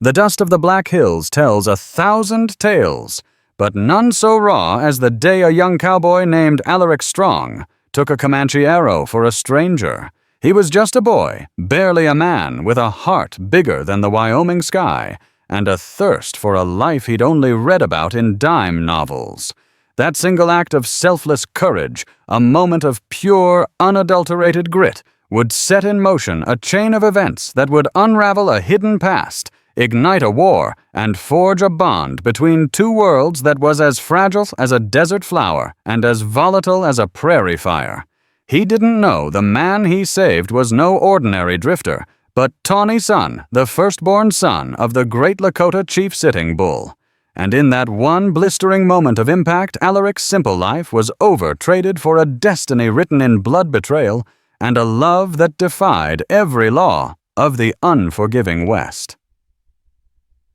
The dust of the Black Hills tells 1,000 tales, but none so raw as the day a young cowboy named Alaric Strong took a Comanche arrow for a stranger. He was just a boy, barely a man, with a heart bigger than the Wyoming sky, and a thirst for a life he'd only read about in dime novels. That single act of selfless courage, a moment of pure, unadulterated grit, would set in motion a chain of events that would unravel a hidden past, ignite a war, and forge a bond between two worlds that was as fragile as a desert flower and as volatile as a prairie fire. He didn't know the man he saved was no ordinary drifter, but Tawny Son, the firstborn son of the great Lakota chief Sitting Bull. And in that one blistering moment of impact, Alaric's simple life was over-traded for a destiny written in blood betrayal and a love that defied every law of the unforgiving West.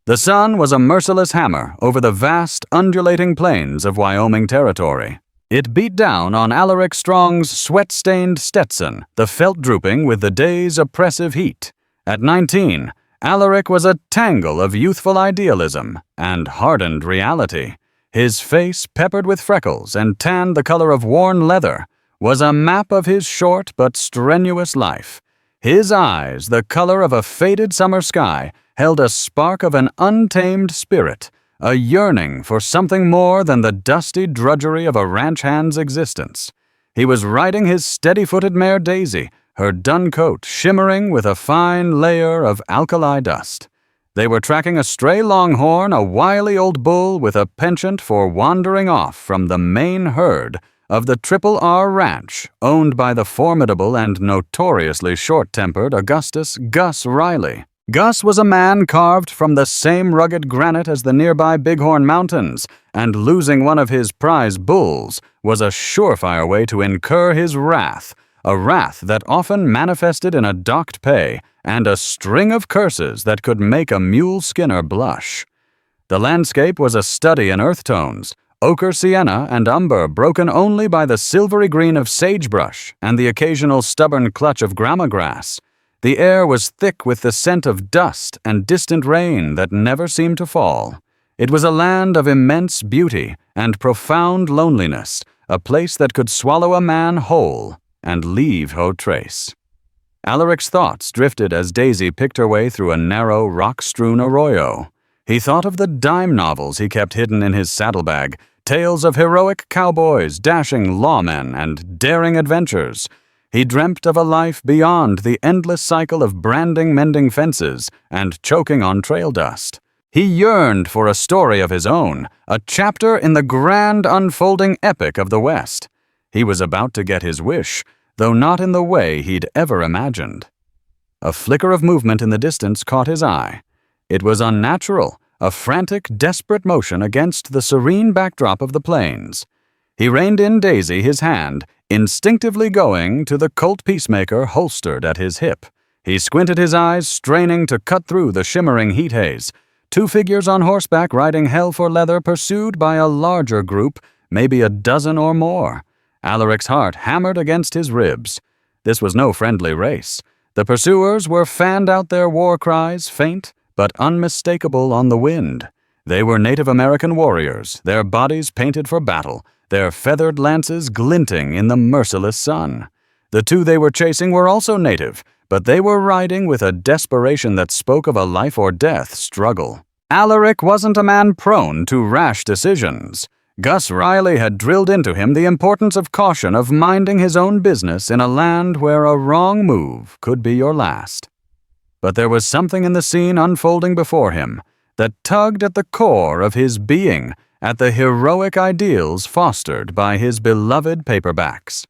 The sun was a merciless hammer over the vast, undulating plains of Wyoming territory. It beat down on Alaric Strong's sweat-stained Stetson, the felt drooping with the day's oppressive heat. At 19, Alaric was a tangle of youthful idealism and hardened reality. His face, peppered with freckles and tanned the color of worn leather, was a map of his short but strenuous life. His eyes, the color of a faded summer sky, held a spark of an untamed spirit, a yearning for something more than the dusty drudgery of a ranch hand's existence. He was riding his steady-footed mare Daisy, her dun coat shimmering with a fine layer of alkali dust. They were tracking a stray longhorn, a wily old bull with a penchant for wandering off from the main herd of the Triple R Ranch, owned by the formidable and notoriously short-tempered Augustus Gus Riley. Gus was a man carved from the same rugged granite as the nearby Bighorn Mountains, and losing one of his prize bulls was a surefire way to incur his wrath, a wrath that often manifested in a docked pay and a string of curses that could make a mule skinner blush. The landscape was a study in earth tones, ochre sienna and umber broken only by the silvery green of sagebrush and the occasional stubborn clutch of grama grass. The air was thick with the scent of dust and distant rain that never seemed to fall. It was a land of immense beauty and profound loneliness, a place that could swallow a man whole and leave no trace. Alaric's thoughts drifted as Daisy picked her way through a narrow, rock-strewn arroyo. He thought of the dime novels he kept hidden in his saddlebag, tales of heroic cowboys, dashing lawmen, and daring adventures. He dreamt of a life beyond the endless cycle of branding mending fences and choking on trail dust. He yearned for a story of his own, a chapter in the grand unfolding epic of the West. He was about to get his wish, though not in the way he'd ever imagined. A flicker of movement in the distance caught his eye. It was unnatural, a frantic, desperate motion against the serene backdrop of the plains. He reined in Daisy, his hand, instinctively going to the Colt Peacemaker holstered at his hip. He squinted his eyes, straining to cut through the shimmering heat haze. Two figures on horseback riding hell for leather, pursued by a larger group, maybe a dozen or more. Alaric's heart hammered against his ribs. This was no friendly race. The pursuers were fanned out their war cries, faint but unmistakable on the wind. They were Native American warriors, their bodies painted for battle, their feathered lances glinting in the merciless sun. The two they were chasing were also native, but they were riding with a desperation that spoke of a life-or-death struggle. Alaric wasn't a man prone to rash decisions. Gus Riley had drilled into him the importance of caution, of minding his own business in a land where a wrong move could be your last. But there was something in the scene unfolding before him that tugged at the core of his being, at the heroic ideals fostered by his beloved paperbacks.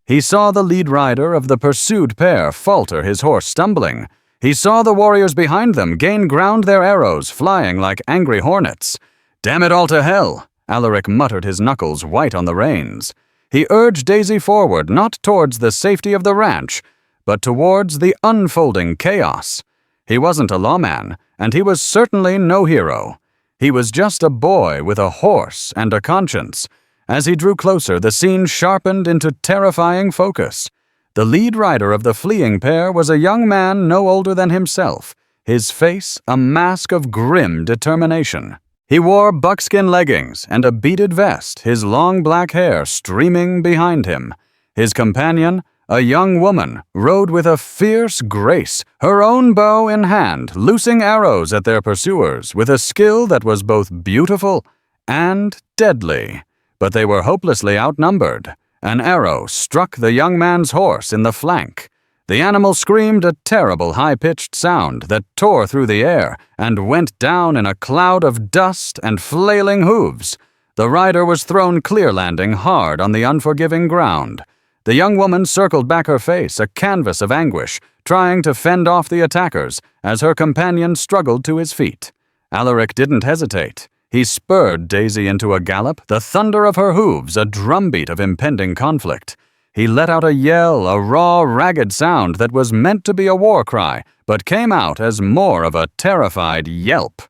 He saw the lead rider of the pursued pair falter, his horse stumbling. He saw the warriors behind them gain ground, their arrows flying like angry hornets. "Damn it all to hell!" Alaric muttered, his knuckles white on the reins. He urged Daisy forward, not towards the safety of the ranch, but towards the unfolding chaos. He wasn't a lawman, and he was certainly no hero. He was just a boy with a horse and a conscience. As he drew closer, the scene sharpened into terrifying focus. The lead rider of the fleeing pair was a young man no older than himself, his face a mask of grim determination. He wore buckskin leggings and a beaded vest, his long black hair streaming behind him. His companion, a young woman, rode with a fierce grace, her own bow in hand, loosing arrows at their pursuers with a skill that was both beautiful and deadly. But they were hopelessly outnumbered. An arrow struck the young man's horse in the flank. The animal screamed a terrible high-pitched sound that tore through the air and went down in a cloud of dust and flailing hooves. The rider was thrown clear-landing hard on the unforgiving ground. The young woman circled back her face, a canvas of anguish, trying to fend off the attackers as her companion struggled to his feet. Alaric didn't hesitate. He spurred Daisy into a gallop, the thunder of her hooves a drumbeat of impending conflict. He let out a yell, a raw, ragged sound that was meant to be a war cry, but came out as more of a terrified yelp.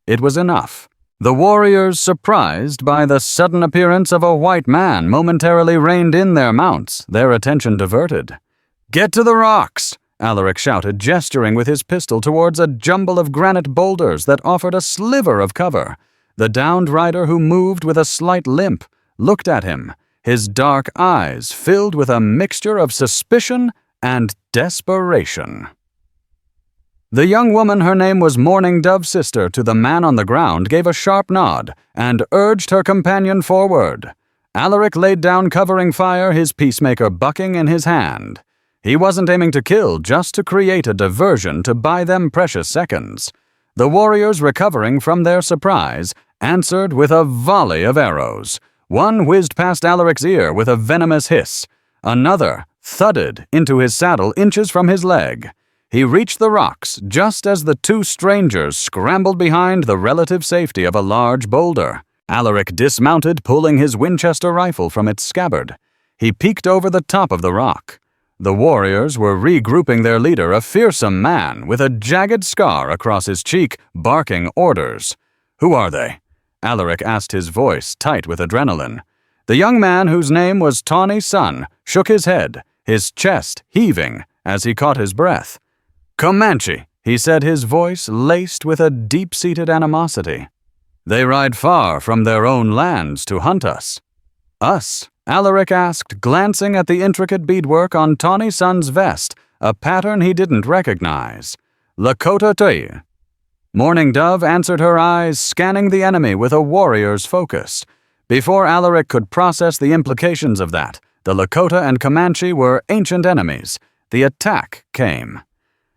It was enough. The warriors, surprised by the sudden appearance of a white man, momentarily reined in their mounts, their attention diverted. "Get to the rocks!" Alaric shouted, gesturing with his pistol towards a jumble of granite boulders that offered a sliver of cover. The downed rider, who moved with a slight limp, looked at him, his dark eyes filled with a mixture of suspicion and desperation. The young woman, her name was Morning Dove's sister to the man on the ground, gave a sharp nod and urged her companion forward. Alaric laid down covering fire, his peacemaker bucking in his hand. He wasn't aiming to kill, just to create a diversion to buy them precious seconds. The warriors, recovering from their surprise, answered with a volley of arrows. One whizzed past Alaric's ear with a venomous hiss. Another thudded into his saddle inches from his leg. He reached the rocks just as the two strangers scrambled behind the relative safety of a large boulder. Alaric dismounted, pulling his Winchester rifle from its scabbard. He peeked over the top of the rock. The warriors were regrouping their leader, a fearsome man with a jagged scar across his cheek, barking orders. "Who are they?" Alaric asked, his voice tight with adrenaline. The young man, whose name was Tawny Sun, shook his head, his chest heaving as he caught his breath. "Comanche," he said, his voice laced with a deep-seated animosity. "They ride far from their own lands to hunt us." "Us?" Alaric asked, glancing at the intricate beadwork on Tawny Sun's vest, a pattern he didn't recognize. "Lakota Tui." Morning Dove answered, her eyes scanning the enemy with a warrior's focus. Before Alaric could process the implications of that, the Lakota and Comanche were ancient enemies. The attack came.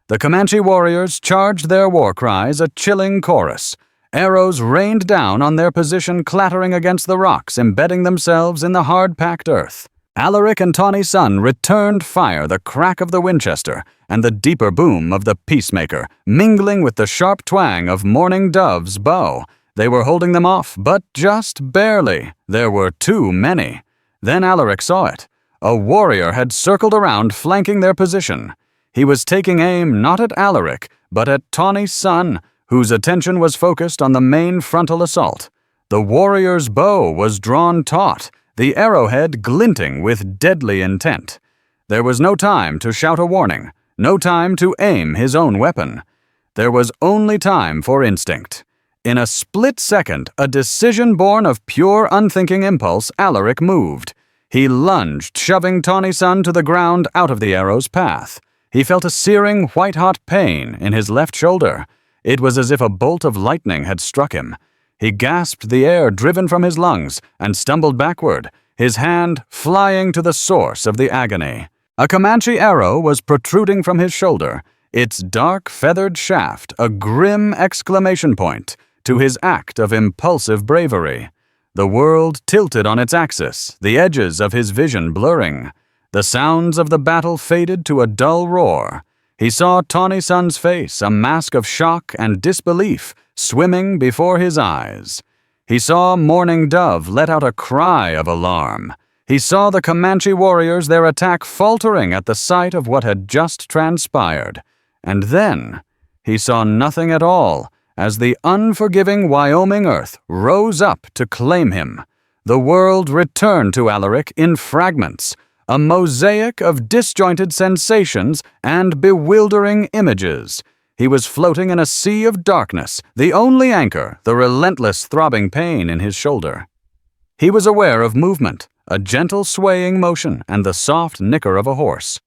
The Comanche warriors charged their war cries, a chilling chorus. Arrows rained down on their position, clattering against the rocks, embedding themselves in the hard-packed earth. Alaric and Tawny Sun returned fire, the crack of the Winchester and the deeper boom of the peacemaker, mingling with the sharp twang of Morning Dove's bow. They were holding them off, but just barely. There were too many. Then Alaric saw it. A warrior had circled around, flanking their position. He was taking aim not at Alaric, but at Tawny Sun, whose attention was focused on the main frontal assault. The warrior's bow was drawn taut, the arrowhead glinting with deadly intent. There was no time to shout a warning, no time to aim his own weapon. There was only time for instinct. In a split second, a decision born of pure unthinking impulse, Alaric moved. He lunged, shoving Tawny Sun to the ground out of the arrow's path. He felt a searing, white-hot pain in his left shoulder. It was as if a bolt of lightning had struck him. He gasped the air driven from his lungs and stumbled backward, his hand flying to the source of the agony. A Comanche arrow was protruding from his shoulder, its dark, feathered shaft a grim exclamation point to his act of impulsive bravery. The world tilted on its axis, the edges of his vision blurring. The sounds of the battle faded to a dull roar. He saw Tawny Sun's face, a mask of shock and disbelief, swimming before his eyes. He saw Morning Dove let out a cry of alarm. He saw the Comanche warriors, their attack faltering at the sight of what had just transpired. And then he saw nothing at all as the unforgiving Wyoming earth rose up to claim him. The world returned to Alaric in fragments, a mosaic of disjointed sensations and bewildering images. He was floating in a sea of darkness, the only anchor, the relentless throbbing pain in his shoulder. He was aware of movement, a gentle swaying motion, and the soft nicker of a horse.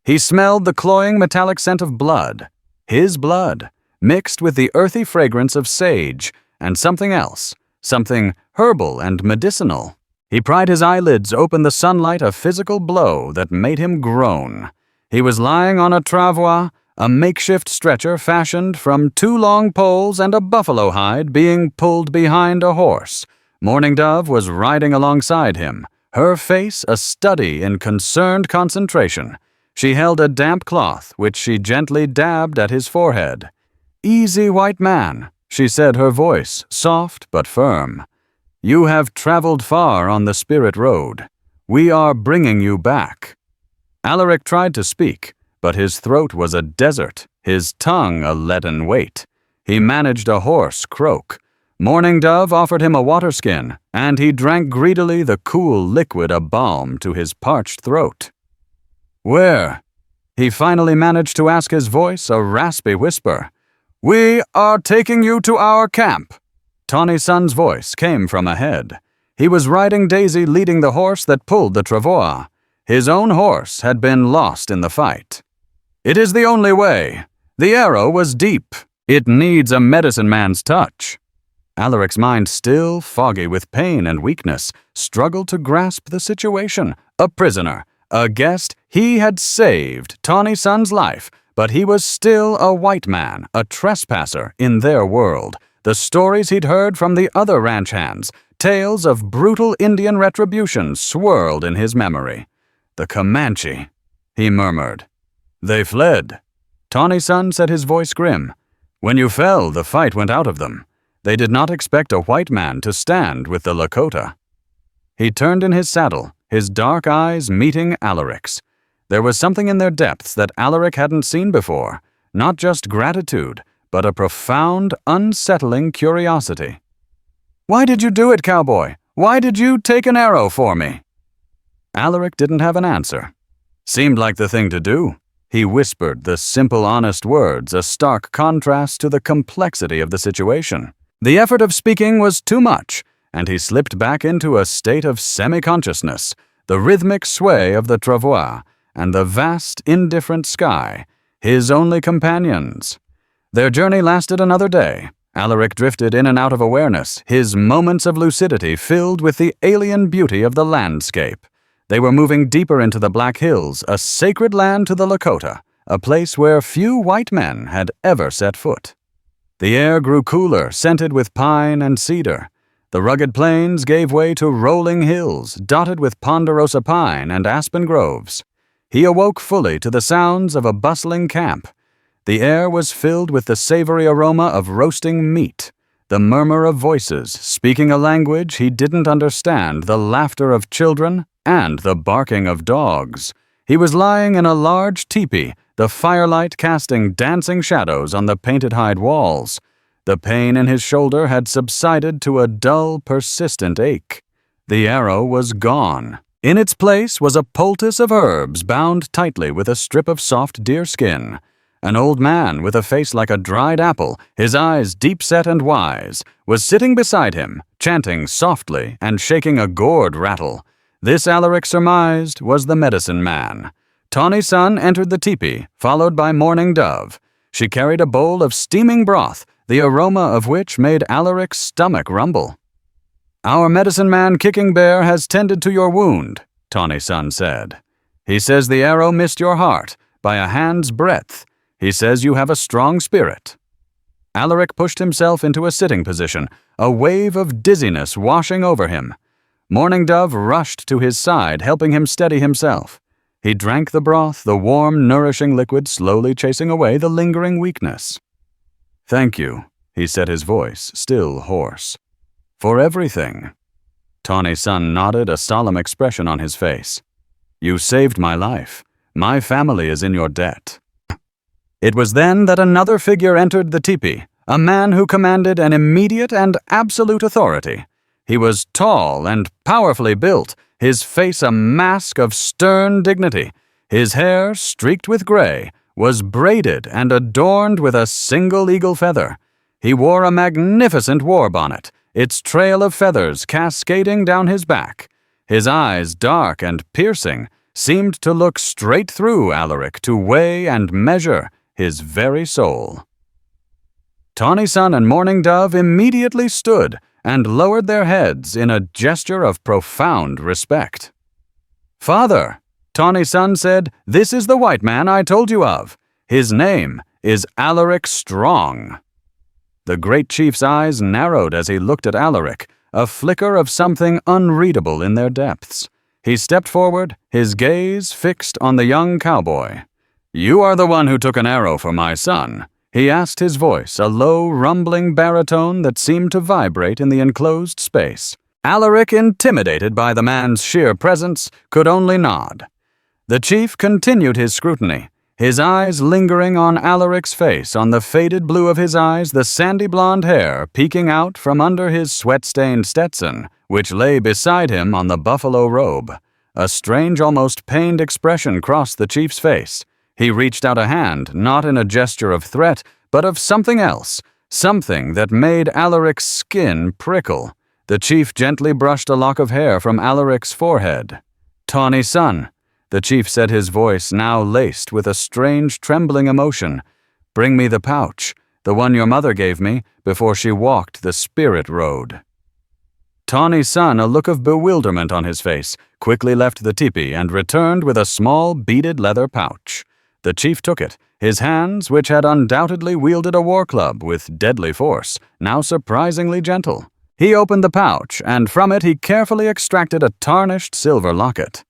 He smelled the cloying metallic scent of blood, his blood, mixed with the earthy fragrance of sage, and something else, something herbal and medicinal. He pried his eyelids open the sunlight, a physical blow that made him groan. He was lying on a travois, a makeshift stretcher fashioned from 2 long poles and a buffalo hide being pulled behind a horse. Morning Dove was riding alongside him, her face a study in concerned concentration. She held a damp cloth, which she gently dabbed at his forehead. "Easy, white man," she said, her voice soft but firm. "You have traveled far on the spirit road. We are bringing you back." Alaric tried to speak, but his throat was a desert, his tongue a leaden weight. He managed a hoarse croak. Morning Dove offered him a water skin, and he drank greedily the cool liquid a balm to his parched throat. "Where?" He finally managed to ask, his voice a raspy whisper. "We are taking you to our camp." Tawny Sun's voice came from ahead. He was riding Daisy, leading the horse that pulled the travois. His own horse had been lost in the fight. "It is the only way. The arrow was deep. It needs a medicine man's touch." Alaric's mind, still foggy with pain and weakness, struggled to grasp the situation. A prisoner, a guest, he had saved Tawny Sun's life, but he was still a white man, a trespasser in their world. The stories he'd heard from the other ranch hands, tales of brutal Indian retribution, swirled in his memory. "The Comanche," he murmured. "They fled." Tawny Sun said, his voice grim. "When you fell, the fight went out of them. They did not expect a white man to stand with the Lakota." He turned in his saddle, his dark eyes meeting Alaric's. There was something in their depths that Alaric hadn't seen before, not just gratitude, but a profound, unsettling curiosity. "Why did you do it, Cowboy? Why did you take an arrow for me?" Alaric didn't have an answer. "Seemed like the thing to do." He whispered the simple, honest words, a stark contrast to the complexity of the situation. The effort of speaking was too much, and he slipped back into a state of semi-consciousness, the rhythmic sway of the travois, and the vast, indifferent sky, his only companions. Their journey lasted another day. Alaric drifted in and out of awareness, his moments of lucidity filled with the alien beauty of the landscape. They were moving deeper into the Black Hills, a sacred land to the Lakota, a place where few white men had ever set foot. The air grew cooler, scented with pine and cedar. The rugged plains gave way to rolling hills, dotted with ponderosa pine and aspen groves. He awoke fully to the sounds of a bustling camp. The air was filled with the savory aroma of roasting meat, the murmur of voices speaking a language he didn't understand, the laughter of children, and the barking of dogs. He was lying in a large teepee, the firelight casting dancing shadows on the painted hide walls. The pain in his shoulder had subsided to a dull, persistent ache. The arrow was gone. In its place was a poultice of herbs bound tightly with a strip of soft deerskin. An old man with a face like a dried apple, his eyes deep-set and wise, was sitting beside him, chanting softly and shaking a gourd rattle. This, Alaric surmised, was the medicine man. Tawny Sun entered the teepee, followed by Morning Dove. She carried a bowl of steaming broth, the aroma of which made Alaric's stomach rumble. "Our medicine man Kicking Bear has tended to your wound," Tawny Sun said. "He says the arrow missed your heart by a hand's breadth. He says you have a strong spirit." Alaric pushed himself into a sitting position, a wave of dizziness washing over him. Morning Dove rushed to his side, helping him steady himself. He drank the broth, the warm, nourishing liquid slowly chasing away the lingering weakness. "Thank you," he said, his voice still hoarse. "For everything." Tawny Sun nodded, a solemn expression on his face. "You saved my life. My family is in your debt." It was then that another figure entered the teepee, a man who commanded an immediate and absolute authority. He was tall and powerfully built, his face a mask of stern dignity, his hair streaked with gray, was braided and adorned with a single eagle feather. He wore a magnificent war bonnet, its trail of feathers cascading down his back. His eyes, dark and piercing, seemed to look straight through Alaric to weigh and measure his very soul. Tawny Sun and Morning Dove immediately stood and lowered their heads in a gesture of profound respect. "Father," Tawny Sun said, "this is the white man I told you of. His name is Alaric Strong." The great chief's eyes narrowed as he looked at Alaric, a flicker of something unreadable in their depths. He stepped forward, his gaze fixed on the young cowboy. "You are the one who took an arrow for my son," he asked, his voice a low, rumbling baritone that seemed to vibrate in the enclosed space. Alaric, intimidated by the man's sheer presence, could only nod. The chief continued his scrutiny, his eyes lingering on Alaric's face, on the faded blue of his eyes, the sandy blonde hair peeking out from under his sweat-stained Stetson, which lay beside him on the buffalo robe. A strange, almost pained expression crossed the chief's face. He reached out a hand, not in a gesture of threat, but of something else, something that made Alaric's skin prickle. The chief gently brushed a lock of hair from Alaric's forehead. "Tawny Sun," the chief said, his voice now laced with a strange, trembling emotion. "Bring me the pouch, the one your mother gave me before she walked the spirit road." Tawny Sun, a look of bewilderment on his face, quickly left the teepee and returned with a small beaded leather pouch. The chief took it, his hands, which had undoubtedly wielded a war club with deadly force, now surprisingly gentle. He opened the pouch, and from it he carefully extracted a tarnished silver locket.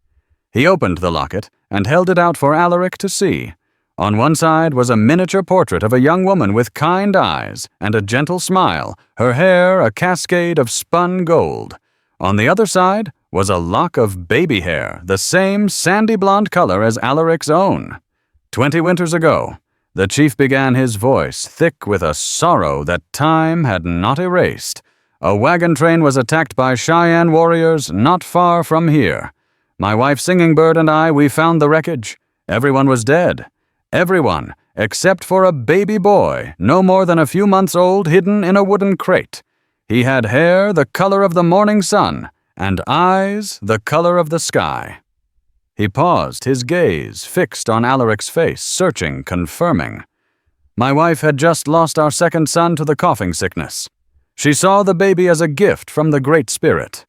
He opened the locket and held it out for Alaric to see. On one side was a miniature portrait of a young woman with kind eyes and a gentle smile, her hair a cascade of spun gold. On the other side was a lock of baby hair, the same sandy blonde color as Alaric's own. 20 winters ago, the chief began, his voice thick with a sorrow that time had not erased. A wagon train was attacked by Cheyenne warriors not far from here. My wife Singing Bird and I, we found the wreckage. Everyone was dead. Everyone, except for a baby boy, no more than a few months old, hidden in a wooden crate. He had hair the color of the morning sun, and eyes the color of the sky. He paused, his gaze fixed on Alaric's face, searching, confirming. My wife had just lost our second son to the coughing sickness. She saw the baby as a gift from the Great Spirit.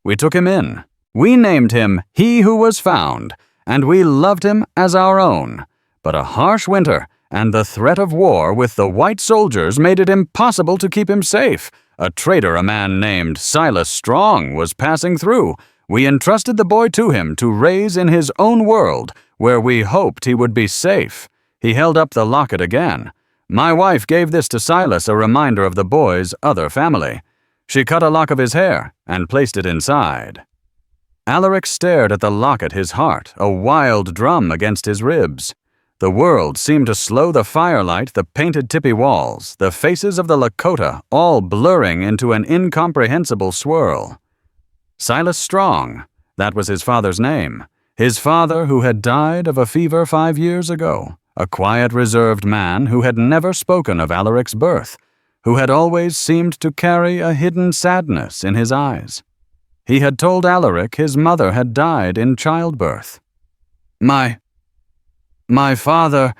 We took him in. We named him He Who Was Found, and we loved him as our own. But a harsh winter and the threat of war with the white soldiers made it impossible to keep him safe. A traitor, a man named Silas Strong, was passing through. We entrusted the boy to him to raise in his own world, where we hoped he would be safe. He held up the locket again. My wife gave this to Silas, a reminder of the boy's other family. She cut a lock of his hair and placed it inside. Alaric stared at the locket, his heart a wild drum against his ribs. The world seemed to slow, the firelight, the painted tippy walls, the faces of the Lakota, all blurring into an incomprehensible swirl. Silas Strong, that was his father's name. His father who had died of a fever 5 years ago. A quiet, reserved man who had never spoken of Alaric's birth, who had always seemed to carry a hidden sadness in his eyes. He had told Alaric his mother had died in childbirth. My father,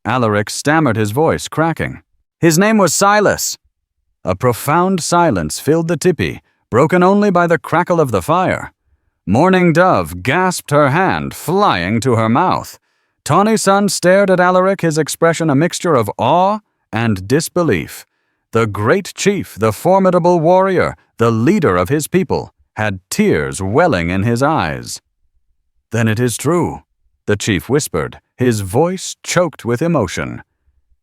Alaric stammered, his voice cracking. His name was Silas. A profound silence filled the tipi, broken only by the crackle of the fire. Morning Dove gasped, her hand flying to her mouth. Tawny Sun stared at Alaric, his expression a mixture of awe and disbelief. The great chief, the formidable warrior, the leader of his people, had tears welling in his eyes. "Then it is true," the chief whispered, his voice choked with emotion.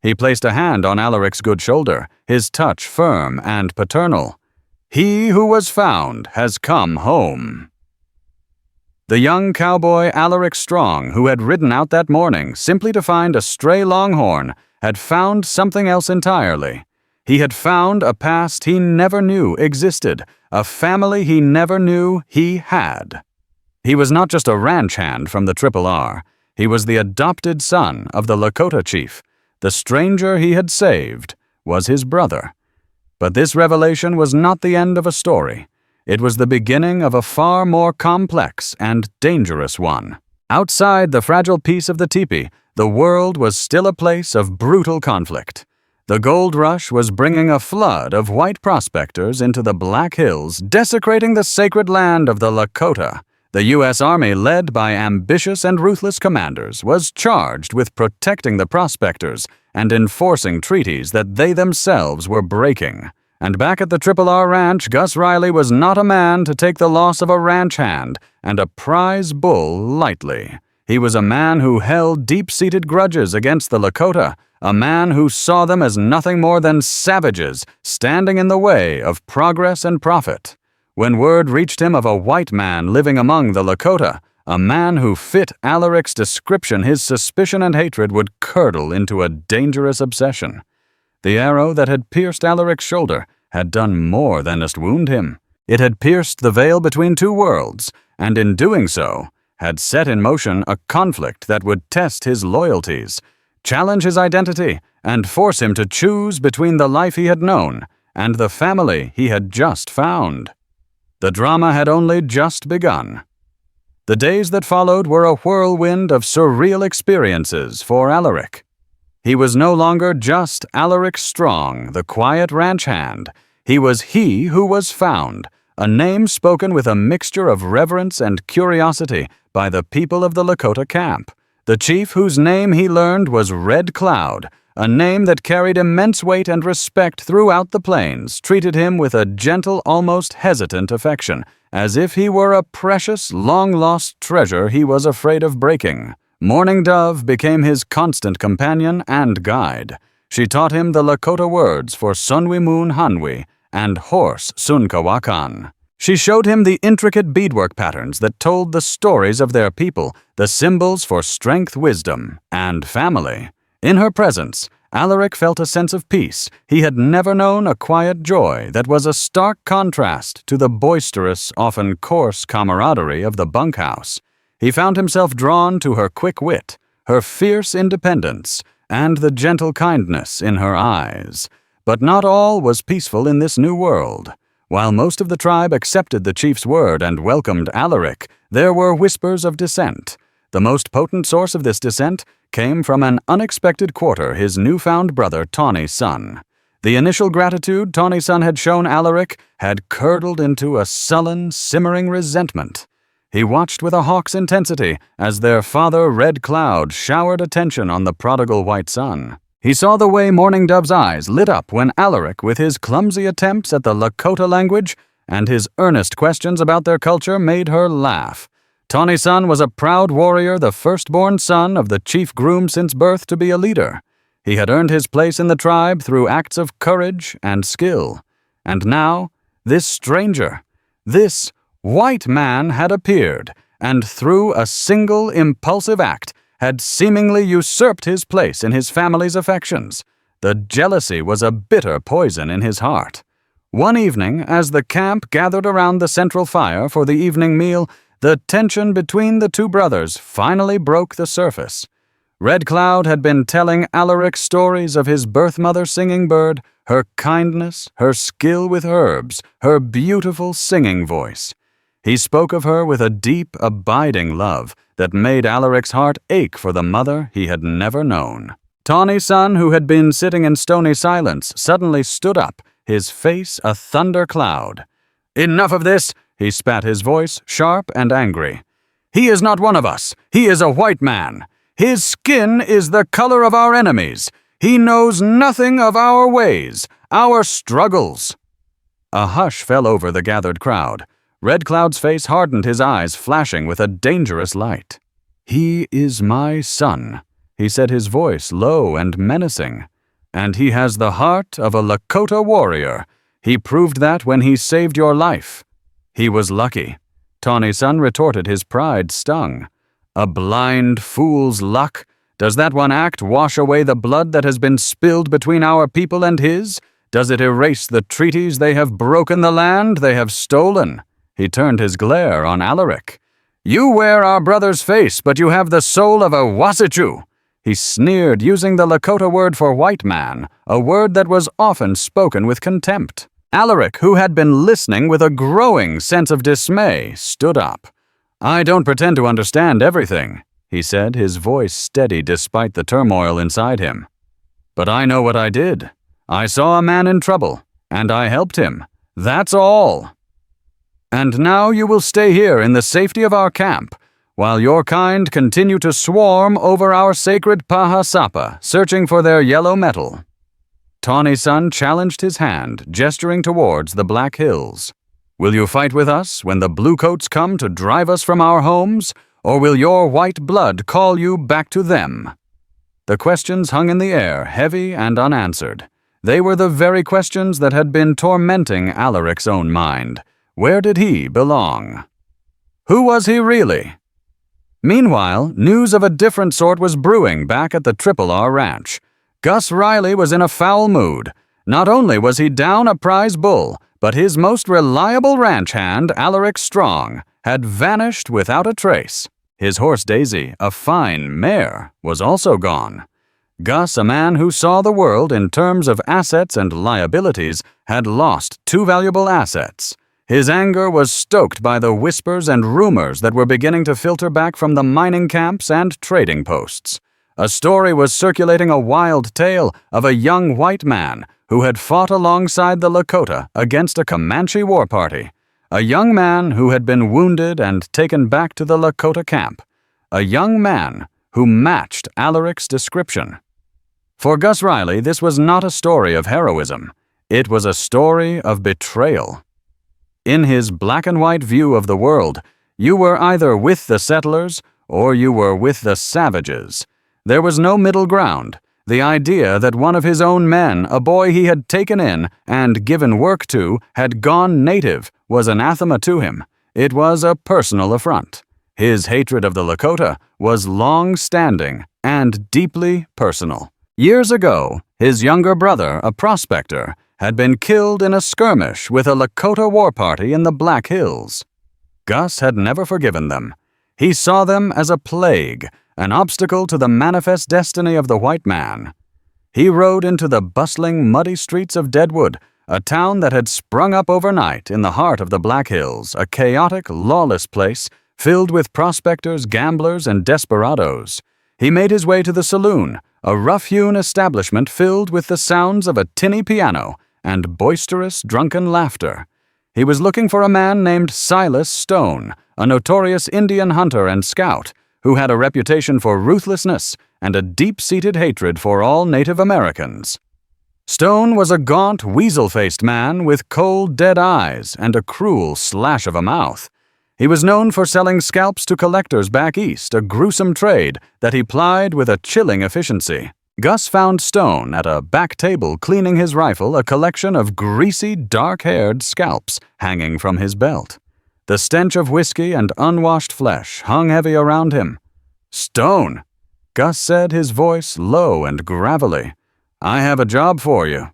He placed a hand on Alaric's good shoulder, his touch firm and paternal. "He who was found has come home." The young cowboy Alaric Strong, who had ridden out that morning simply to find a stray longhorn, had found something else entirely. He had found a past he never knew existed, a family he never knew he had. He was not just a ranch hand from the Triple R. He was the adopted son of the Lakota chief. The stranger he had saved was his brother. But this revelation was not the end of a story. It was the beginning of a far more complex and dangerous one. Outside the fragile peace of the teepee, the world was still a place of brutal conflict. The gold rush was bringing a flood of white prospectors into the Black Hills, desecrating the sacred land of the Lakota. The U.S. Army, led by ambitious and ruthless commanders, was charged with protecting the prospectors and enforcing treaties that they themselves were breaking. And back at the Triple R Ranch, Gus Riley was not a man to take the loss of a ranch hand and a prize bull lightly. He was a man who held deep-seated grudges against the Lakota, a man who saw them as nothing more than savages standing in the way of progress and profit. When word reached him of a white man living among the Lakota, a man who fit Alaric's description, his suspicion and hatred would curdle into a dangerous obsession. The arrow that had pierced Alaric's shoulder had done more than just wound him. It had pierced the veil between two worlds, and in doing so, had set in motion a conflict that would test his loyalties, challenge his identity, and force him to choose between the life he had known and the family he had just found. The drama had only just begun. The days that followed were a whirlwind of surreal experiences for Alaric. He was no longer just Alaric Strong, the quiet ranch hand. He was he who was found, a name spoken with a mixture of reverence and curiosity by the people of the Lakota camp. The chief whose name he learned was Red Cloud, a name that carried immense weight and respect throughout the plains, treated him with a gentle, almost hesitant affection, as if he were a precious, long-lost treasure he was afraid of breaking. Morning Dove became his constant companion and guide. She taught him the Lakota words for Sunwimun Hanwi and horse Sunkawakan. She showed him the intricate beadwork patterns that told the stories of their people, the symbols for strength, wisdom, and family. In her presence, Alaric felt a sense of peace. He had never known a quiet joy that was a stark contrast to the boisterous, often coarse camaraderie of the bunkhouse. He found himself drawn to her quick wit, her fierce independence, and the gentle kindness in her eyes. But not all was peaceful in this new world. While most of the tribe accepted the chief's word and welcomed Alaric, there were whispers of dissent. The most potent source of this dissent came from an unexpected quarter his newfound brother Tawny's son. The initial gratitude Tawny's son had shown Alaric had curdled into a sullen, simmering resentment. He watched with a hawk's intensity as their father Red Cloud showered attention on the prodigal white son. He saw the way Morning Dove's eyes lit up when Alaric, with his clumsy attempts at the Lakota language and his earnest questions about their culture, made her laugh. Tawny's son was a proud warrior, the firstborn son of the chief groom since birth to be a leader. He had earned his place in the tribe through acts of courage and skill. And now, this stranger, this white man had appeared, and through a single impulsive act had seemingly usurped his place in his family's affections. The jealousy was a bitter poison in his heart. One evening, as the camp gathered around the central fire for the evening meal, the tension between the two brothers finally broke the surface. Red Cloud had been telling Alaric stories of his birth mother Singing Bird, her kindness, her skill with herbs, her beautiful singing voice. He spoke of her with a deep, abiding love that made Alaric's heart ache for the mother he had never known. Tawny's son, who had been sitting in stony silence, suddenly stood up, his face a thunder cloud. "Enough of this!" He spat, his voice sharp and angry. "He is not one of us. He is a white man. His skin is the color of our enemies. He knows nothing of our ways, our struggles." A hush fell over the gathered crowd. Red Cloud's face hardened, his eyes flashing with a dangerous light. "He is my son," he said, his voice low and menacing. "And he has the heart of a Lakota warrior. He proved that when he saved your life." "He was lucky," Tawny's son retorted, his pride stung. "A blind fool's luck? Does that one act wash away the blood that has been spilled between our people and his? Does it erase the treaties they have broken, the land they have stolen?" He turned his glare on Alaric. You wear our brother's face, but you have the soul of a Wasichu. He sneered, using the Lakota word for white man, a word that was often spoken with contempt. Alaric, who had been listening with a growing sense of dismay, stood up. I don't pretend to understand everything, he said, his voice steady despite the turmoil inside him. But I know what I did. I saw a man in trouble, and I helped him. That's all. And now you will stay here in the safety of our camp, while your kind continue to swarm over our sacred Paha Sapa, searching for their yellow metal. Tawny-san challenged his hand, gesturing towards the Black Hills. Will you fight with us when the Bluecoats come to drive us from our homes, or will your white blood call you back to them? The questions hung in the air, heavy and unanswered. They were the very questions that had been tormenting Alaric's own mind. Where did he belong? Who was he really? Meanwhile, news of a different sort was brewing back at the Triple R Ranch. Gus Riley was in a foul mood. Not only was he down a prize bull, but his most reliable ranch hand, Alaric Strong, had vanished without a trace. His horse Daisy, a fine mare, was also gone. Gus, a man who saw the world in terms of assets and liabilities, had lost two valuable assets. His anger was stoked by the whispers and rumors that were beginning to filter back from the mining camps and trading posts. A story was circulating, a wild tale of a young white man who had fought alongside the Lakota against a Comanche war party. A young man who had been wounded and taken back to the Lakota camp. A young man who matched Alaric's description. For Gus Riley, this was not a story of heroism. It was a story of betrayal. In his black and white view of the world, you were either with the settlers or you were with the savages. There was no middle ground. The idea that one of his own men, a boy he had taken in and given work to, had gone native was anathema to him. It was a personal affront. His hatred of the Lakota was long-standing and deeply personal. Years ago, his younger brother, a prospector, had been killed in a skirmish with a Lakota war party in the Black Hills. Gus had never forgiven them. He saw them as a plague, an obstacle to the manifest destiny of the white man. He rode into the bustling, muddy streets of Deadwood, a town that had sprung up overnight in the heart of the Black Hills, a chaotic, lawless place filled with prospectors, gamblers, and desperados. He made his way to the saloon, a rough-hewn establishment filled with the sounds of a tinny piano and boisterous, drunken laughter. He was looking for a man named Silas Stone, a notorious Indian hunter and scout, who had a reputation for ruthlessness and a deep-seated hatred for all Native Americans. Stone was a gaunt, weasel-faced man with cold, dead eyes and a cruel slash of a mouth. He was known for selling scalps to collectors back east, a gruesome trade that he plied with a chilling efficiency. Gus found Stone at a back table cleaning his rifle, a collection of greasy, dark-haired scalps hanging from his belt. The stench of whiskey and unwashed flesh hung heavy around him. "Stone," Gus said, his voice low and gravelly. "I have a job for you."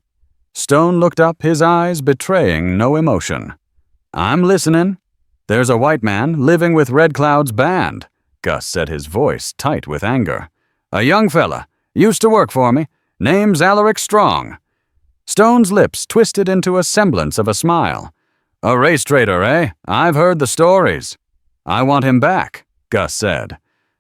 Stone looked up, his eyes betraying no emotion. "I'm listening." "There's a white man living with Red Cloud's band," Gus said, his voice tight with anger. "A young fella. Used to work for me. Name's Alaric Strong." Stone's lips twisted into a semblance of a smile. "A race trader, eh? I've heard the stories." "I want him back," Gus said.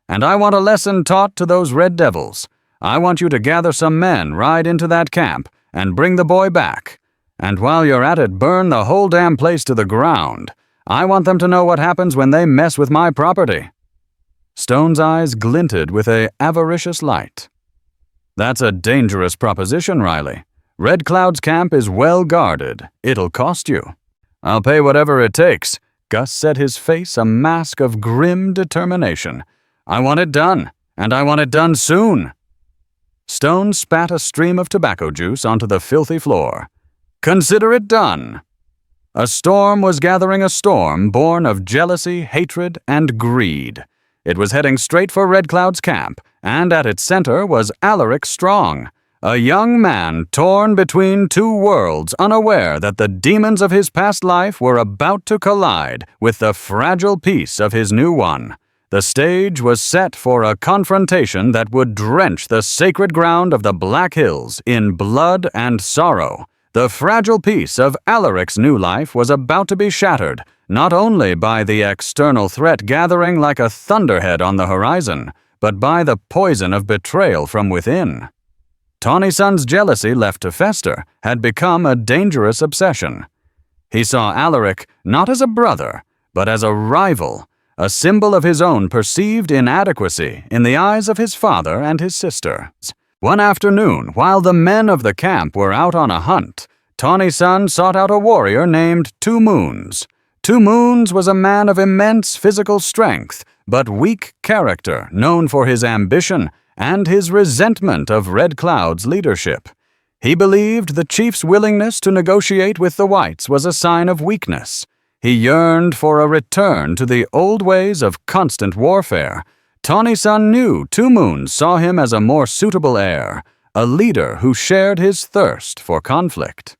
"And I want a lesson taught to those red devils. I want you to gather some men, ride into that camp, and bring the boy back. And while you're at it, burn the whole damn place to the ground. I want them to know what happens when they mess with my property." Stone's eyes glinted with a avaricious light. "That's a dangerous proposition, Riley. Red Cloud's camp is well guarded. It'll cost you." "I'll pay whatever it takes," Gus said, his face a mask of grim determination. "I want it done, and I want it done soon." Stone spat a stream of tobacco juice onto the filthy floor. "Consider it done." A storm was gathering, a storm born of jealousy, hatred, and greed. It was heading straight for Red Cloud's camp, and at its center was Alaric Strong, A young man torn between two worlds, unaware that the demons of his past life were about to collide with the fragile peace of his new one. The stage was set for a confrontation that would drench the sacred ground of the Black Hills in blood and sorrow. The fragile peace of Alaric's new life was about to be shattered, not only by the external threat gathering like a thunderhead on the horizon, but by the poison of betrayal from within. Tawny Sun's jealousy, left to fester, had become a dangerous obsession. He saw Alaric not as a brother, but as a rival, a symbol of his own perceived inadequacy in the eyes of his father and his sister. One afternoon, while the men of the camp were out on a hunt, Tawny Sun sought out a warrior named Two Moons. Two Moons was a man of immense physical strength, but weak character, known for his ambition and his resentment of Red Cloud's leadership. He believed the chief's willingness to negotiate with the whites was a sign of weakness. He yearned for a return to the old ways of constant warfare. Tawny Sun knew Two Moons saw him as a more suitable heir, a leader who shared his thirst for conflict.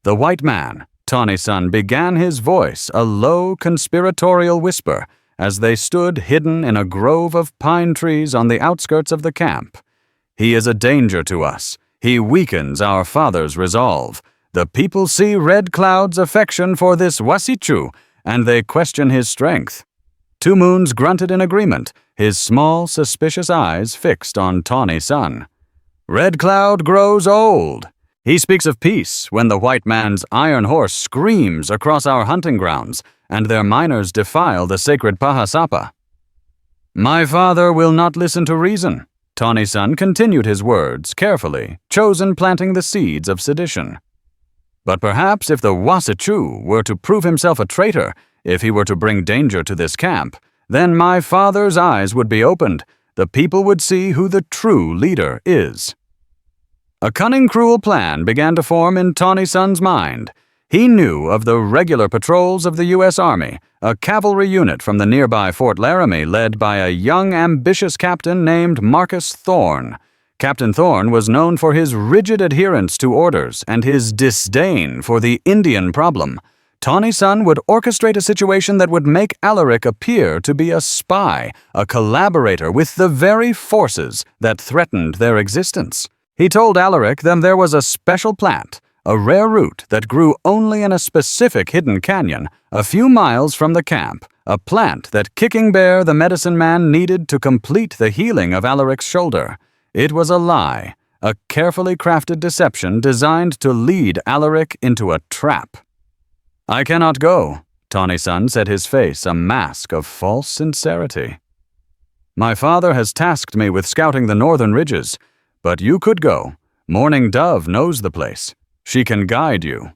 The white man, Tawny Sun, began his voice a low conspiratorial whisper as they stood hidden in a grove of pine trees on the outskirts of the camp. He is a danger to us. He weakens our father's resolve. The people see Red Cloud's affection for this Wasichu, and they question his strength. Two Moons grunted in agreement, his small, suspicious eyes fixed on Tawny Sun. Red Cloud grows old. He speaks of peace when the white man's iron horse screams across our hunting grounds, and their miners defile the sacred Pahasapa. My father will not listen to reason. Tawny Sun continued his words carefully, chosen planting the seeds of sedition. But perhaps if the Wasichu were to prove himself a traitor, if he were to bring danger to this camp, then my father's eyes would be opened. The people would see who the true leader is. A cunning, cruel plan began to form in Tawny Sun's mind. He knew of the regular patrols of the U.S. Army, a cavalry unit from the nearby Fort Laramie led by a young, ambitious captain named Marcus Thorne. Captain Thorne was known for his rigid adherence to orders and his disdain for the Indian problem. Tawny Sun would orchestrate a situation that would make Alaric appear to be a spy, a collaborator with the very forces that threatened their existence. He told Alaric that there was a special plant, a rare root that grew only in a specific hidden canyon a few miles from the camp, a plant that Kicking Bear, the medicine man, needed to complete the healing of Alaric's shoulder. It was a lie, a carefully crafted deception designed to lead Alaric into a trap. I cannot go, Tawny Sun said, his face a mask of false sincerity. My father has tasked me with scouting the northern ridges, but you could go. Morning Dove knows the place. She can guide you.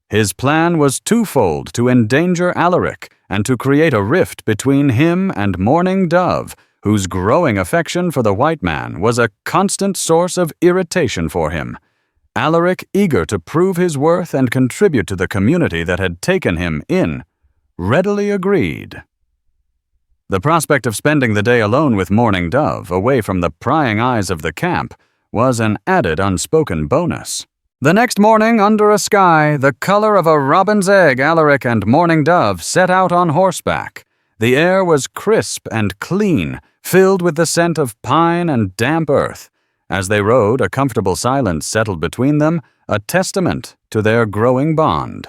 His plan was twofold: to endanger Alaric and to create a rift between him and Morning Dove, whose growing affection for the white man was a constant source of irritation for him. Alaric, eager to prove his worth and contribute to the community that had taken him in, readily agreed. The prospect of spending the day alone with Morning Dove, away from the prying eyes of the camp, was an added unspoken bonus. The next morning, under a sky the color of a robin's egg, Alaric and Morning Dove set out on horseback. The air was crisp and clean, filled with the scent of pine and damp earth. As they rode, a comfortable silence settled between them, a testament to their growing bond.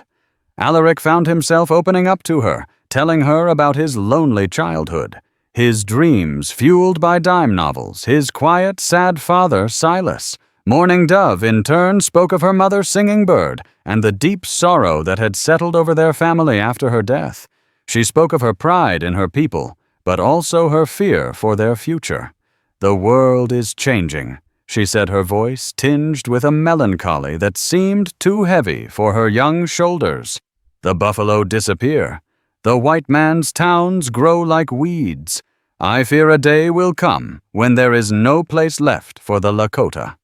Alaric found himself opening up to her, telling her about his lonely childhood, his dreams fueled by dime novels, his quiet, sad father, Silas. Morning Dove, in turn, spoke of her mother, Singing Bird, and the deep sorrow that had settled over their family after her death. She spoke of her pride in her people, but also her fear for their future. The world is changing, she said, her voice tinged with a melancholy that seemed too heavy for her young shoulders. The buffalo disappear. The white man's towns grow like weeds. I fear a day will come when there is no place left for the Lakota.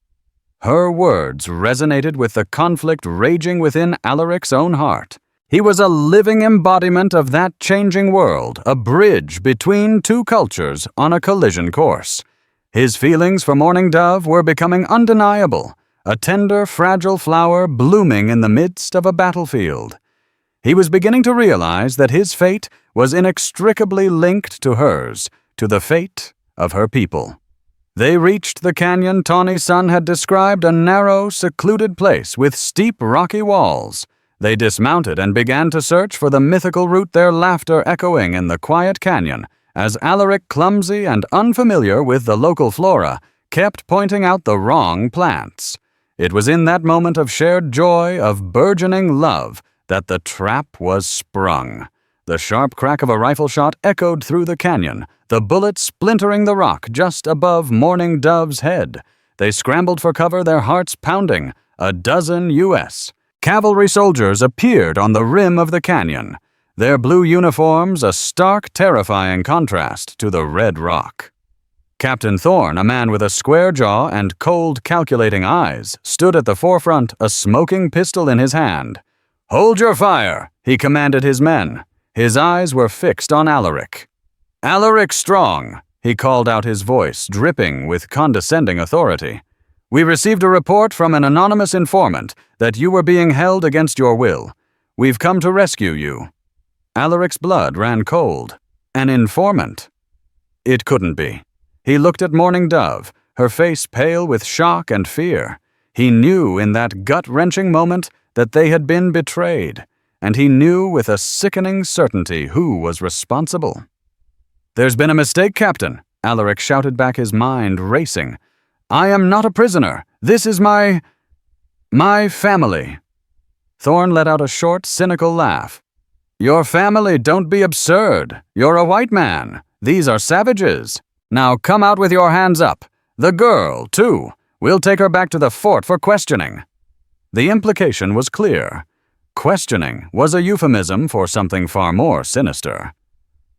Her words resonated with the conflict raging within Alaric's own heart. He was a living embodiment of that changing world, a bridge between two cultures on a collision course. His feelings for Morning Dove were becoming undeniable, a tender, fragile flower blooming in the midst of a battlefield. He was beginning to realize that his fate was inextricably linked to hers, to the fate of her people. They reached the canyon Tawny Sun had described, a narrow, secluded place with steep, rocky walls. They dismounted and began to search for the mythical route, their laughter echoing in the quiet canyon, as Alaric, clumsy and unfamiliar with the local flora, kept pointing out the wrong plants. It was in that moment of shared joy, of burgeoning love, that the trap was sprung. The sharp crack of a rifle shot echoed through the canyon, the bullet splintering the rock just above Morning Dove's head. They scrambled for cover, their hearts pounding. A dozen U.S. cavalry soldiers appeared on the rim of the canyon, their blue uniforms a stark, terrifying contrast to the red rock. Captain Thorne, a man with a square jaw and cold, calculating eyes, stood at the forefront, a smoking pistol in his hand. "Hold your fire," he commanded his men. His eyes were fixed on Alaric. "Alaric Strong," he called out, his voice dripping with condescending authority. "We received a report from an anonymous informant that you were being held against your will. We've come to rescue you." Alaric's blood ran cold. An informant? It couldn't be. He looked at Morning Dove, her face pale with shock and fear. He knew in that gut-wrenching moment that they had been betrayed, and he knew with a sickening certainty who was responsible. "There's been a mistake, Captain," Alaric shouted back, his mind racing. "I am not a prisoner. This is my family." Thorne let out a short, cynical laugh. "Your family? Don't be absurd. You're a white man. These are savages. Now come out with your hands up. The girl, too. We'll take her back to the fort for questioning." The implication was clear. Questioning was a euphemism for something far more sinister.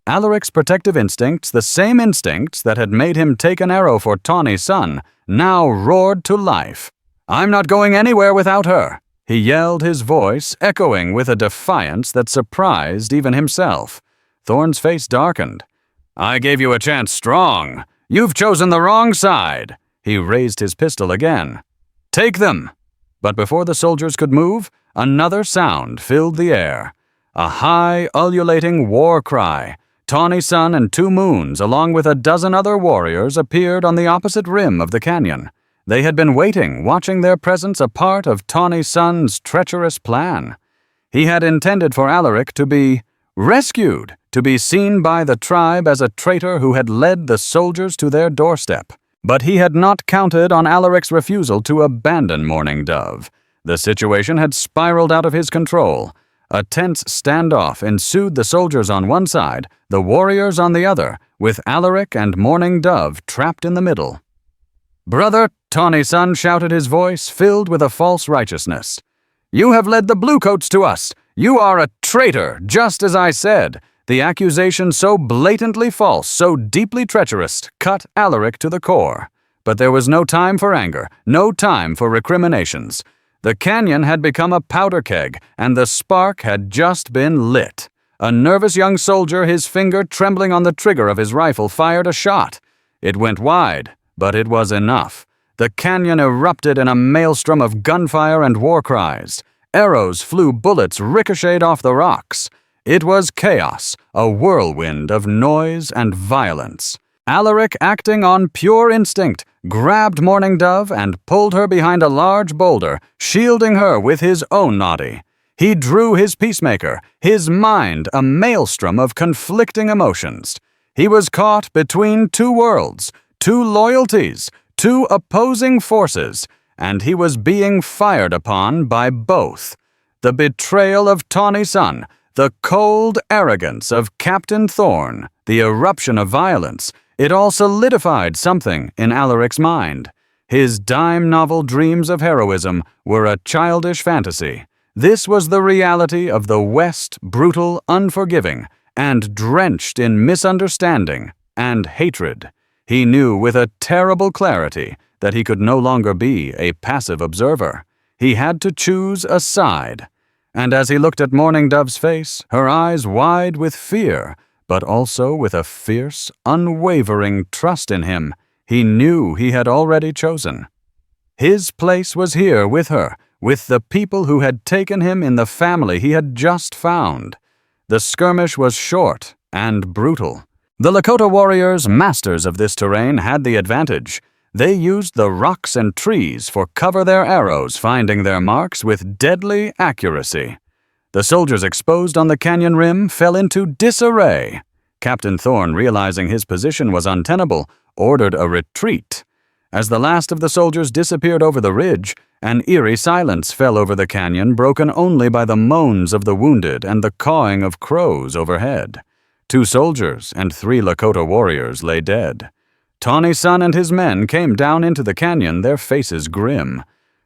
Alaric's protective instincts, the same instincts that had made him take an arrow for Tawny Sun, now roared to life. "I'm not going anywhere without her," he yelled, his voice echoing with a defiance that surprised even himself. Thorne's face darkened. "I gave you a chance, Strong. You've chosen the wrong side." He raised his pistol again. "Take them!" But before the soldiers could move, another sound filled the air. A high, ululating war cry. Tawny Sun and Two Moons, along with a dozen other warriors, appeared on the opposite rim of the canyon. They had been waiting, watching their presence a part of Tawny Sun's treacherous plan. He had intended for Alaric to be rescued, to be seen by the tribe as a traitor who had led the soldiers to their doorstep. But he had not counted on Alaric's refusal to abandon Morning Dove. The situation had spiraled out of his control. A tense standoff ensued, the soldiers on one side, the warriors on the other, with Alaric and Morning Dove trapped in the middle. "Brother," Tawny Sun shouted, his voice filled with a false righteousness. "You have led the Bluecoats to us. You are a traitor, just as I said." The accusation, so blatantly false, so deeply treacherous, cut Alaric to the core. But there was no time for anger, no time for recriminations. The canyon had become a powder keg, and the spark had just been lit. A nervous young soldier, his finger trembling on the trigger of his rifle, fired a shot. It went wide, but it was enough. The canyon erupted in a maelstrom of gunfire and war cries. Arrows flew, bullets ricocheted off the rocks. It was chaos, a whirlwind of noise and violence. Alaric, acting on pure instinct, grabbed Morning Dove and pulled her behind a large boulder, shielding her with his own noddy. He drew his peacemaker, his mind a maelstrom of conflicting emotions. He was caught between two worlds, two loyalties, two opposing forces, and he was being fired upon by both. The betrayal of Tawny Sun, the cold arrogance of Captain Thorne, the eruption of violence, it all solidified something in Alaric's mind. His dime novel dreams of heroism were a childish fantasy. This was the reality of the West, brutal, unforgiving, and drenched in misunderstanding and hatred. He knew with a terrible clarity that he could no longer be a passive observer. He had to choose a side. And as he looked at Morning Dove's face, her eyes wide with fear, but also with a fierce, unwavering trust in him, he knew he had already chosen. His place was here with her, with the people who had taken him in the family he had just found. The skirmish was short and brutal. The Lakota warriors, masters of this terrain, had the advantage. They used the rocks and trees for cover their arrows, finding their marks with deadly accuracy. The soldiers exposed on the canyon rim fell into disarray. Captain Thorne, realizing his position was untenable, ordered a retreat. As the last of the soldiers disappeared over the ridge, an eerie silence fell over the canyon, broken only by the moans of the wounded and the cawing of crows overhead. 2 soldiers and 3 Lakota warriors lay dead. Tawny Sun and his men came down into the canyon, their faces grim.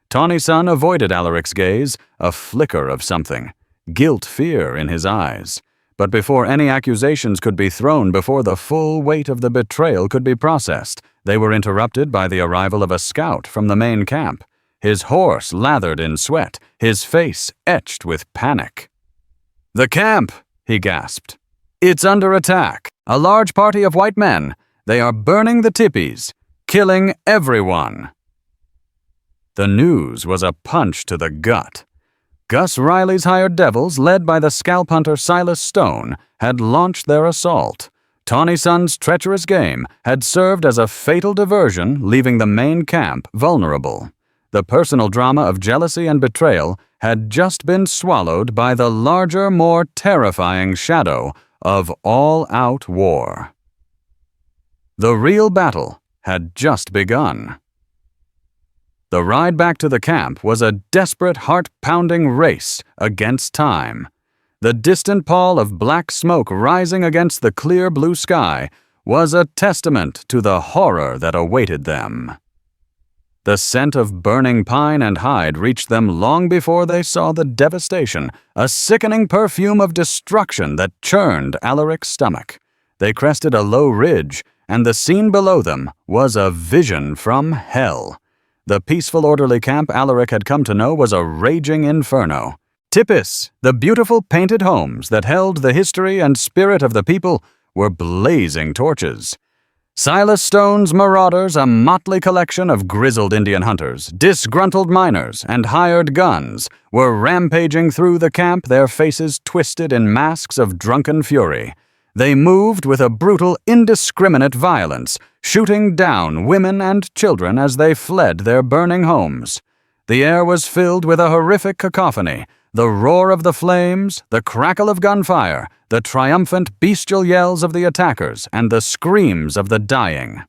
Tawny Sun avoided Alaric's gaze, a flicker of something, guilt-fear in his eyes. But before any accusations could be thrown, before the full weight of the betrayal could be processed, they were interrupted by the arrival of a scout from the main camp. His horse lathered in sweat, his face etched with panic. "The camp!" he gasped. "It's under attack. A large party of white men. They are burning the tipis, killing everyone." The news was a punch to the gut. Gus Riley's hired devils, led by the scalp hunter Silas Stone, had launched their assault. Tawny Sun's treacherous game had served as a fatal diversion, leaving the main camp vulnerable. The personal drama of jealousy and betrayal had just been swallowed by the larger, more terrifying shadow of all-out war. The real battle had just begun. The ride back to the camp was a desperate, heart-pounding race against time. The distant pall of black smoke rising against the clear blue sky was a testament to the horror that awaited them. The scent of burning pine and hide reached them long before they saw the devastation, a sickening perfume of destruction that churned Alaric's stomach. They crested a low ridge, and the scene below them was a vision from hell. The peaceful, orderly camp Alaric had come to know was a raging inferno. Tipis, the beautiful painted homes that held the history and spirit of the people, were blazing torches. Silas Stone's marauders, a motley collection of grizzled Indian hunters, disgruntled miners, and hired guns, were rampaging through the camp, their faces twisted in masks of drunken fury. They moved with a brutal, indiscriminate violence, shooting down women and children as they fled their burning homes. The air was filled with a horrific cacophony, the roar of the flames, the crackle of gunfire, the triumphant bestial yells of the attackers, and the screams of the dying.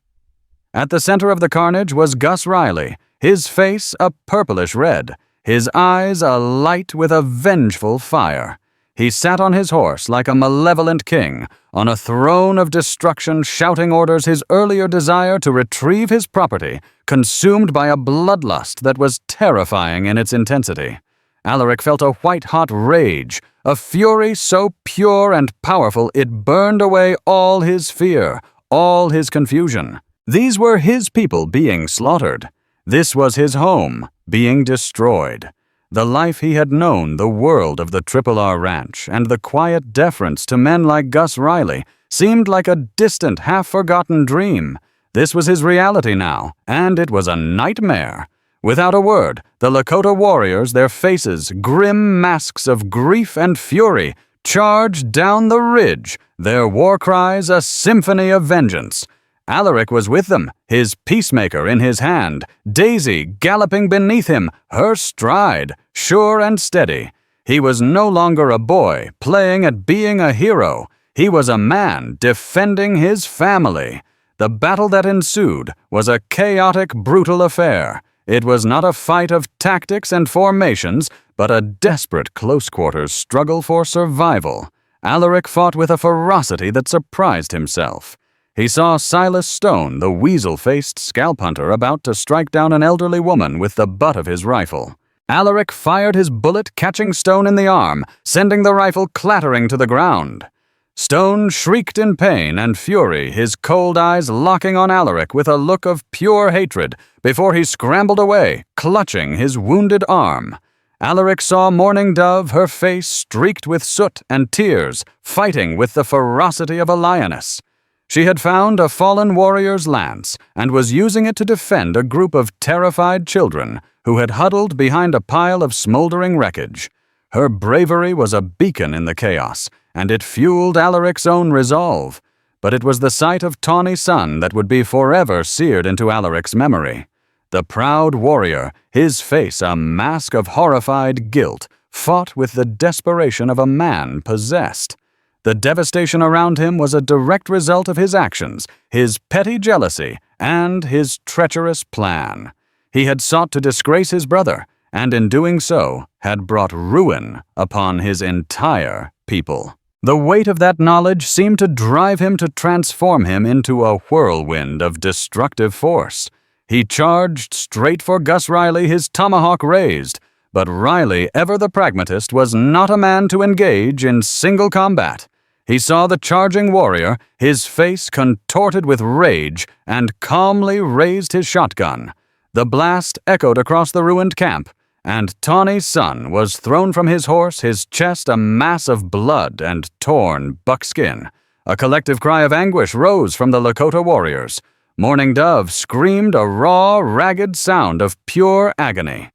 At the center of the carnage was Gus Riley, his face a purplish red, his eyes alight with a vengeful fire. He sat on his horse like a malevolent king, on a throne of destruction, shouting orders, his earlier desire to retrieve his property, consumed by a bloodlust that was terrifying in its intensity. Alaric felt a white-hot rage, a fury so pure and powerful it burned away all his fear, all his confusion. These were his people being slaughtered. This was his home being destroyed. The life he had known, the world of the Triple R Ranch, and the quiet deference to men like Gus Riley seemed like a distant, half-forgotten dream. This was his reality now, and it was a nightmare. Without a word, the Lakota warriors, their faces grim masks of grief and fury, charged down the ridge, their war cries a symphony of vengeance. Alaric was with them, his peacemaker in his hand, Daisy galloping beneath him, her stride, sure and steady. He was no longer a boy, playing at being a hero. He was a man defending his family. The battle that ensued was a chaotic, brutal affair. It was not a fight of tactics and formations, but a desperate close-quarters struggle for survival. Alaric fought with a ferocity that surprised himself. He saw Silas Stone, the weasel-faced scalp hunter, about to strike down an elderly woman with the butt of his rifle. Alaric fired his bullet, catching Stone in the arm, sending the rifle clattering to the ground. Stone shrieked in pain and fury, his cold eyes locking on Alaric with a look of pure hatred, before he scrambled away, clutching his wounded arm. Alaric saw Mourning Dove, her face streaked with soot and tears, fighting with the ferocity of a lioness. She had found a fallen warrior's lance and was using it to defend a group of terrified children who had huddled behind a pile of smoldering wreckage. Her bravery was a beacon in the chaos, and it fueled Alaric's own resolve. But it was the sight of Tawny's son that would be forever seared into Alaric's memory. The proud warrior, his face a mask of horrified guilt, fought with the desperation of a man possessed. The devastation around him was a direct result of his actions, his petty jealousy, and his treacherous plan. He had sought to disgrace his brother, and in doing so had brought ruin upon his entire people. The weight of that knowledge seemed to drive him to transform him into a whirlwind of destructive force. He charged straight for Gus Riley, his tomahawk raised, but Riley, ever the pragmatist, was not a man to engage in single combat. He saw the charging warrior, his face contorted with rage, and calmly raised his shotgun. The blast echoed across the ruined camp, and Tawny's son was thrown from his horse, his chest a mass of blood and torn buckskin. A collective cry of anguish rose from the Lakota warriors. Mourning Dove screamed a raw, ragged sound of pure agony.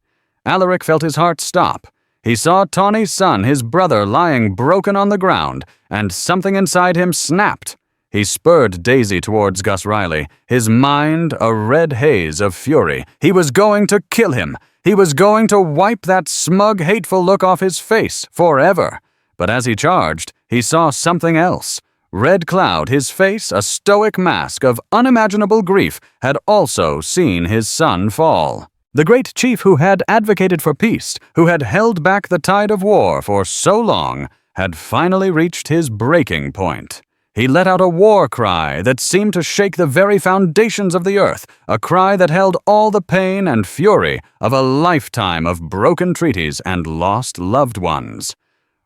Alaric felt his heart stop. He saw Tawny's son, his brother, lying broken on the ground, and something inside him snapped. He spurred Daisy towards Gus Riley, his mind a red haze of fury. He was going to kill him. He was going to wipe that smug, hateful look off his face forever. But as he charged, he saw something else. Red Cloud, his face a stoic mask of unimaginable grief, had also seen his son fall. The great chief who had advocated for peace, who had held back the tide of war for so long, had finally reached his breaking point. He let out a war cry that seemed to shake the very foundations of the earth, a cry that held all the pain and fury of a lifetime of broken treaties and lost loved ones.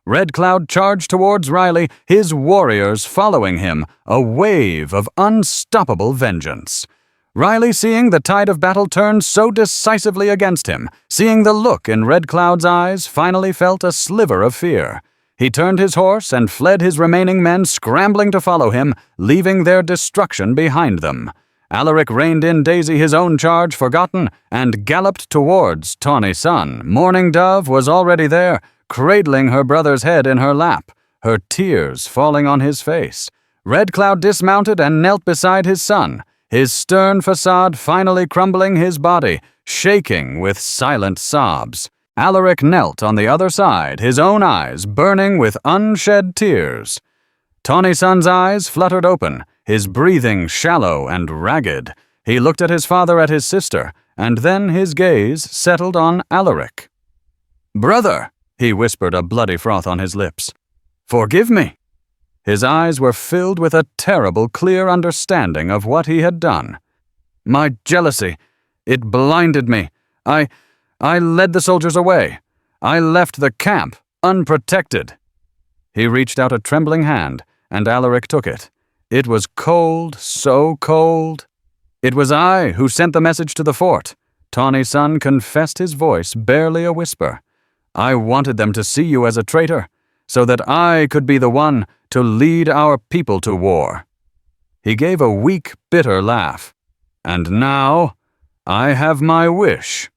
Red Cloud charged towards Riley, his warriors following him, a wave of unstoppable vengeance. Riley, seeing the tide of battle turn so decisively against him, seeing the look in Red Cloud's eyes, finally felt a sliver of fear. He turned his horse and fled, his remaining men scrambling to follow him, leaving their destruction behind them. Alaric reined in Daisy, his own charge forgotten, and galloped towards Tawny's son. Mourning Dove was already there, cradling her brother's head in her lap, her tears falling on his face. Red Cloud dismounted and knelt beside his son, his stern facade finally crumbling, his body shaking with silent sobs. Alaric knelt on the other side, his own eyes burning with unshed tears. Tawny's son's eyes fluttered open, his breathing shallow and ragged. He looked at his father, at his sister, and then his gaze settled on Alaric. "Brother," he whispered, a bloody froth on his lips, "forgive me." His eyes were filled with a terrible, clear understanding of what he had done. "My jealousy, it blinded me. I led the soldiers away. I left the camp unprotected." He reached out a trembling hand, and Alaric took it. It was cold, so cold. "It was I who sent the message to the fort." Tawny's son confessed, his voice barely a whisper. "I wanted them to see you as a traitor, so that I could be the one to lead our people to war." He gave a weak, bitter laugh. "And now I have my wish."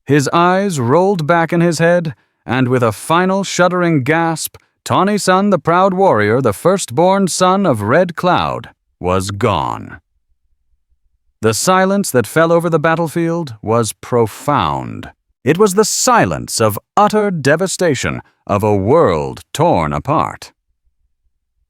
His eyes rolled back in his head, and with a final shuddering gasp, Tawny's son, the proud warrior, the firstborn son of Red Cloud, was gone. The silence that fell over the battlefield was profound. It was the silence of utter devastation, of a world torn apart.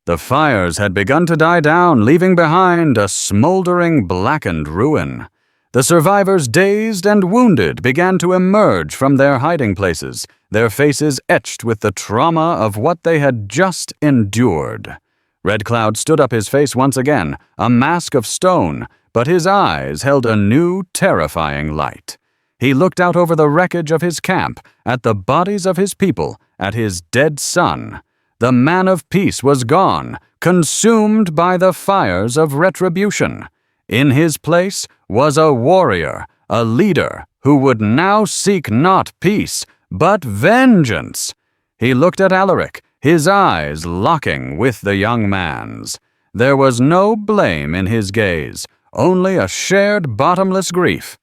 The fires had begun to die down, leaving behind a smoldering, blackened ruin. The survivors, dazed and wounded, began to emerge from their hiding places, their faces etched with the trauma of what they had just endured. Red Cloud stood up, his face once again, a mask of stone, but his eyes held a new, terrifying light. He looked out over the wreckage of his camp, at the bodies of his people, at his dead son. The man of peace was gone, consumed by the fires of retribution. In his place was a warrior, a leader, who would now seek not peace, but vengeance. He looked at Alaric, his eyes locking with the young man's. There was no blame in his gaze, only a shared bottomless grief.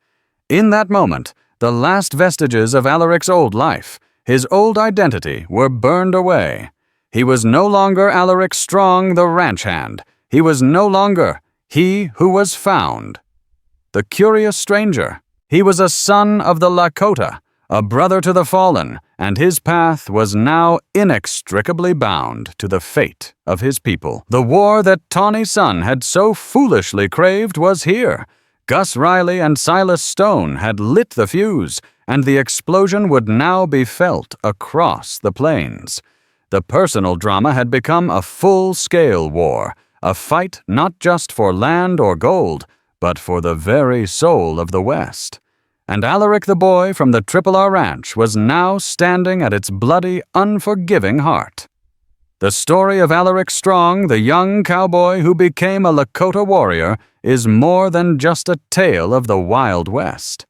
In that moment, the last vestiges of Alaric's old life, his old identity, were burned away. He was no longer Alaric Strong, the ranch hand. He was no longer he who was found. The curious stranger. He was a son of the Lakota, a brother to the fallen, and his path was now inextricably bound to the fate of his people. The war that Tawny Sun had so foolishly craved was here. Gus Riley and Silas Stone had lit the fuse, and the explosion would now be felt across the plains. The personal drama had become a full-scale war, a fight not just for land or gold, but for the very soul of the West. And Alaric the boy from the Triple R Ranch was now standing at its bloody, unforgiving heart. The story of Alaric Strong, the young cowboy who became a Lakota warrior, is more than just a tale of the Wild West.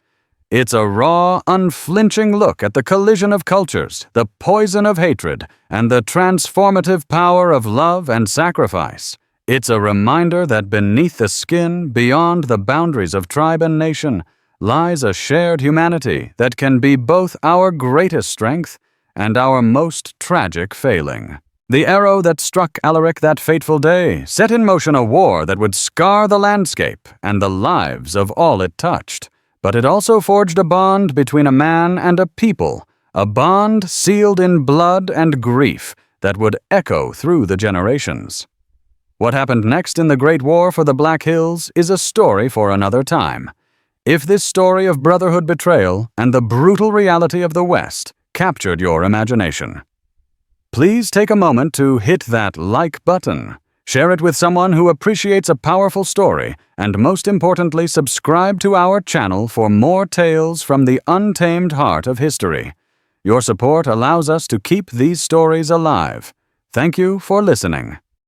It's a raw, unflinching look at the collision of cultures, the poison of hatred, and the transformative power of love and sacrifice. It's a reminder that beneath the skin, beyond the boundaries of tribe and nation, lies a shared humanity that can be both our greatest strength and our most tragic failing. The arrow that struck Alaric that fateful day set in motion a war that would scar the landscape and the lives of all it touched. But it also forged a bond between a man and a people, a bond sealed in blood and grief that would echo through the generations. What happened next in the Great War for the Black Hills is a story for another time. If this story of brotherhood betrayal and the brutal reality of the West captured your imagination, please take a moment to hit that like button. Share it with someone who appreciates a powerful story, and most importantly, subscribe to our channel for more tales from the untamed heart of history. Your support allows us to keep these stories alive. Thank you for listening.